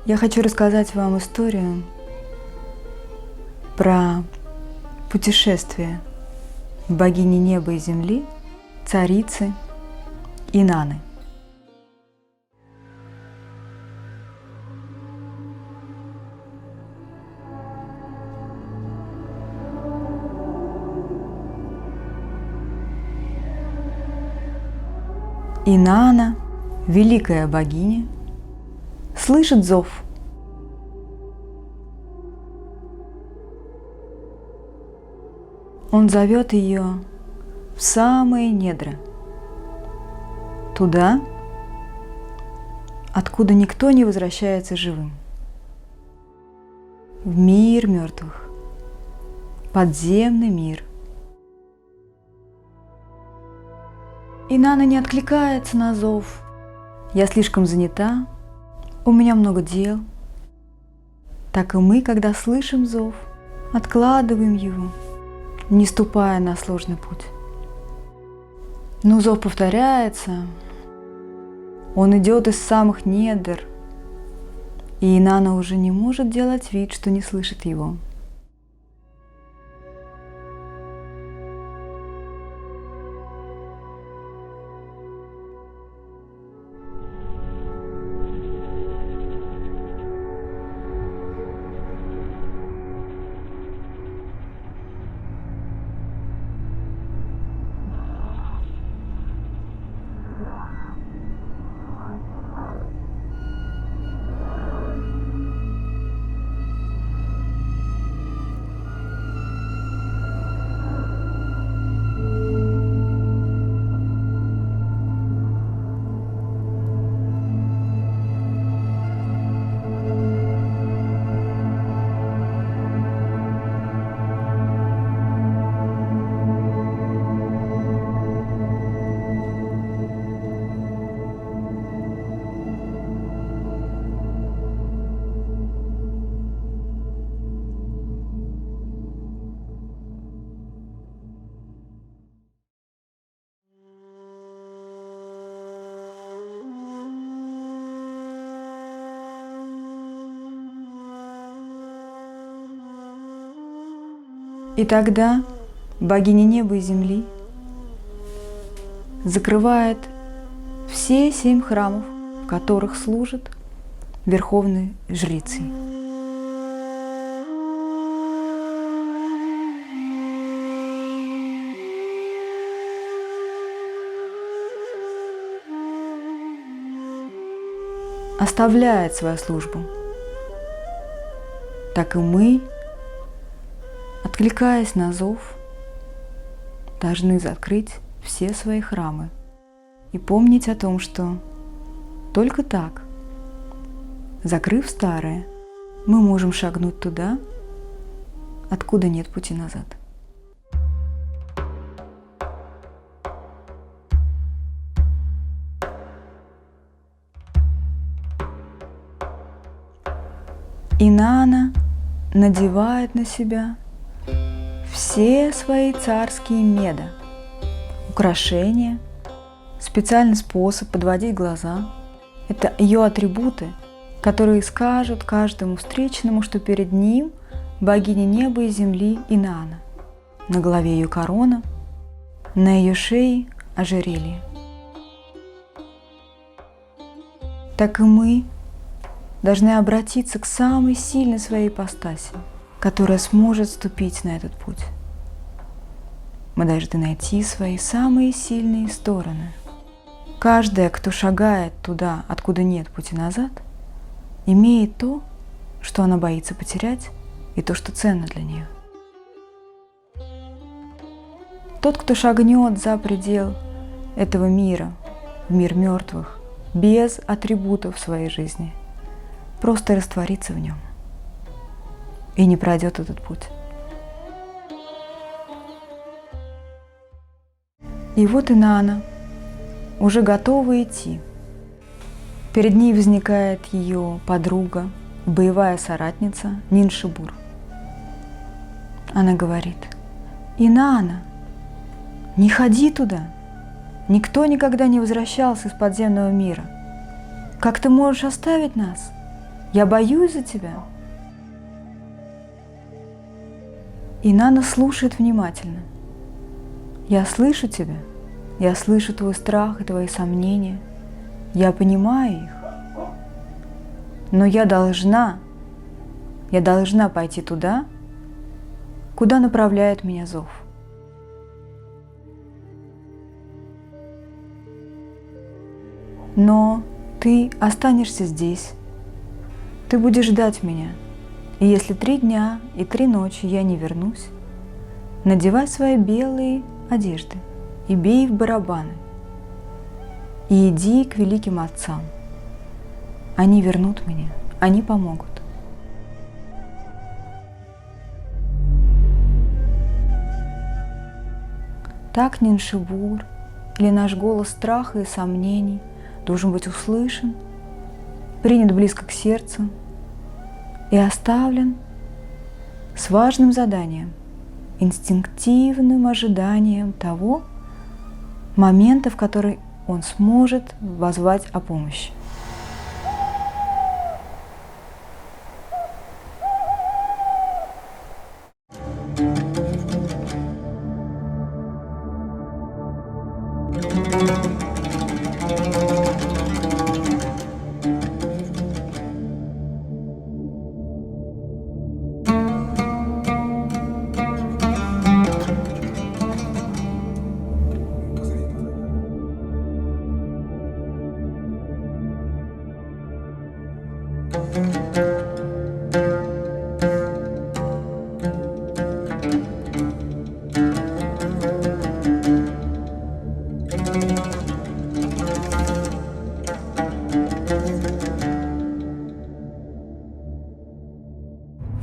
Я хочу рассказать вам историю про путешествие богини неба и земли, царицы Инанны. Инанна, великая богиня, слышит зов. Он зовет ее в самые недра, туда, откуда никто не возвращается живым, в мир мертвых, подземный мир. Инанна не откликается на зов. Я слишком занята, у меня много дел. Так и мы, когда слышим зов, откладываем его, не ступая на сложный путь. Но зов повторяется, он идет из самых недр, и Инанна уже не может делать вид, что не слышит его. И тогда богиня неба и земли закрывает все 7 храмов, в которых служат верховные жрецы. Оставляет свою службу. Так и мы откликаясь на зов, должны закрыть все свои храмы и помнить о том, что только так, закрыв старое, мы можем шагнуть туда, откуда нет пути назад. Инанна надевает на себя все свои царские меда, украшения, специальный способ подводить глаза. Это ее атрибуты, которые скажут каждому встречному, что перед ним богиня неба и земли Инанна. На голове ее корона, на ее шее ожерелье. Так и мы должны обратиться к самой сильной своей ипостаси, которая сможет ступить на этот путь. Мы должны найти свои самые сильные стороны. Каждая, кто шагает туда, откуда нет пути назад, имеет то, что она боится потерять, и то, что ценно для нее. Тот, кто шагнет за предел этого мира, в мир мертвых, без атрибутов в своей жизни, просто растворится в нем и не пройдет этот путь. И вот Инанна уже готова идти. Перед ней возникает ее подруга, боевая соратница Ниншибур. Она говорит: «Инанна, не ходи туда. Никто никогда не возвращался из подземного мира. Как ты можешь оставить нас? Я боюсь за тебя». Инанна слушает внимательно. «Я слышу тебя, я слышу твой страх и твои сомнения, я понимаю их, но я должна пойти туда, куда направляет меня зов. Но ты останешься здесь, ты будешь ждать меня, и если 3 дня и 3 ночи я не вернусь, надевай свои белые одежды и бей в барабаны, и иди к великим отцам. Они вернут меня, они помогут». Так Ниншибур, или наш голос страха и сомнений, должен быть услышан, принят близко к сердцу и оставлен с важным заданием, инстинктивным ожиданием того момента, в который он сможет воззвать о помощи.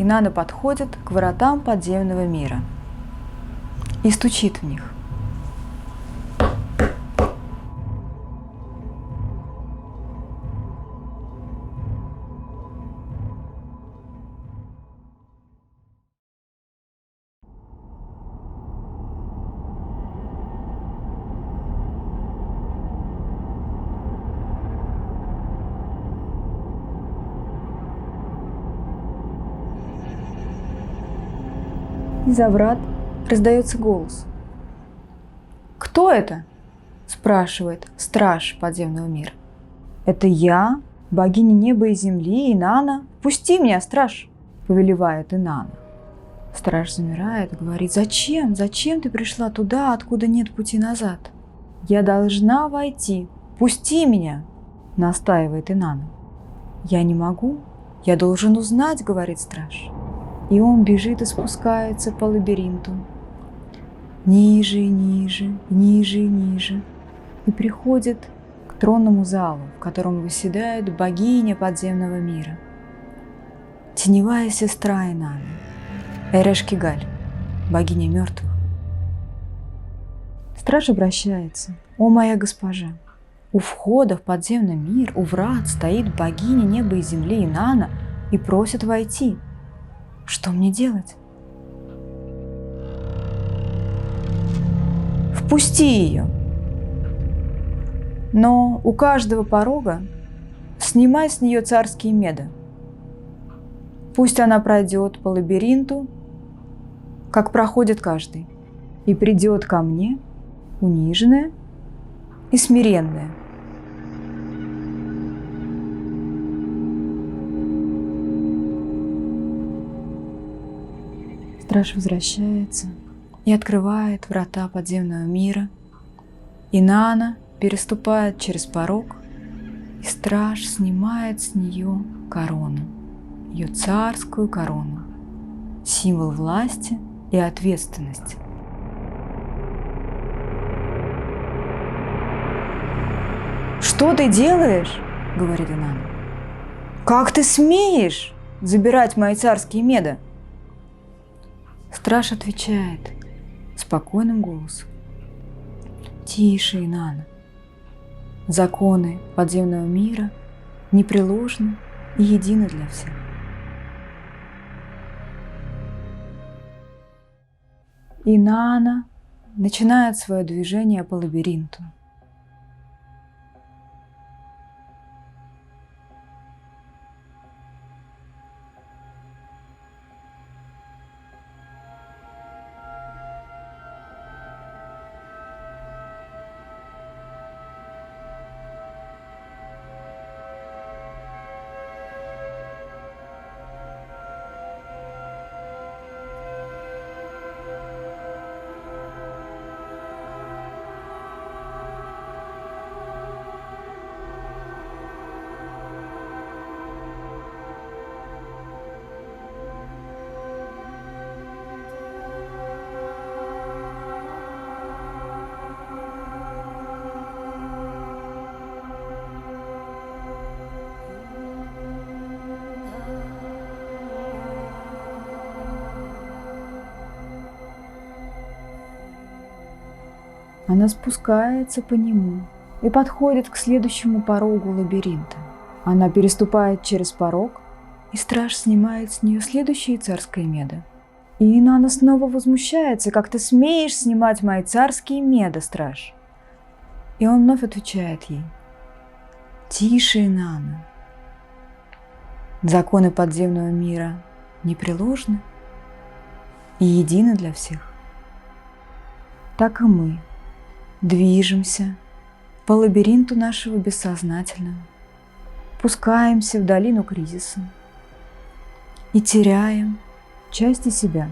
Инанна подходит к воротам подземного мира и стучит в них. Из-за врат раздается голос. «Кто это?» – спрашивает страж подземного мира. «Это я, богиня неба и земли, Инанна. Пусти меня, страж!» – повелевает Инанна. Страж замирает и говорит: «Зачем? Зачем ты пришла туда, откуда нет пути назад?» «Я должна войти. Пусти меня!» – настаивает Инанна. «Я не могу. Я должен узнать», – говорит страж. И он бежит и спускается по лабиринту. Ниже и ниже, ниже и ниже. И приходит к тронному залу, в котором восседает богиня подземного мира. Теневая сестра Инанны, Эрешкигаль, богиня мертвых. Страж обращается: «О моя госпожа, у входа в подземный мир, у врат стоит богиня неба и земли Инанна и просит войти. Что мне делать?» «Впусти ее. Но у каждого порога снимай с нее царские меды. Пусть она пройдет по лабиринту, как проходит каждый, и придет ко мне униженная и смиренная». Страж возвращается и открывает врата подземного мира. Инанна переступает через порог, и страж снимает с нее корону, ее царскую корону, символ власти и ответственности. «Что ты делаешь?» — говорит Инанна. «Как ты смеешь забирать мои царские меды?» Страж отвечает спокойным голосом: «Тише, Инанна. Законы подземного мира непреложны и едины для всех». Инанна начинает свое движение по лабиринту. Она спускается по нему и подходит к следующему порогу лабиринта. Она переступает через порог, и страж снимает с нее следующие царские меды. И Инанна снова возмущается: «Как ты смеешь снимать мои царские меды, страж?» И он вновь отвечает ей: «Тише, Инанна. Законы подземного мира непреложны и едины для всех. Так и мы движемся по лабиринту нашего бессознательного, пускаемся в долину кризиса и теряем части себя,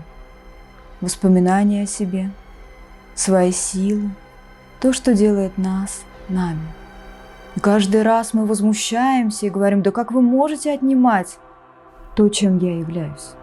воспоминания о себе, свои силы, то, что делает нас нами. И каждый раз мы возмущаемся и говорим: да как вы можете отнимать то, чем я являюсь?»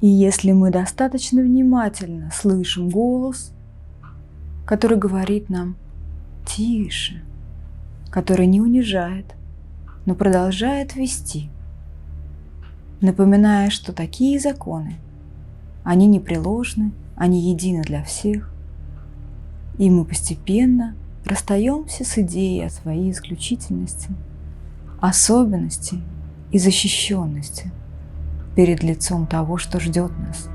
И если мы достаточно внимательно слышим голос, который говорит нам «тише», который не унижает, но продолжает вести, напоминая, что такие законы, они непреложны, они едины для всех, и мы постепенно расстаемся с идеей о своей исключительности, особенности и защищенности перед лицом того, что ждет нас.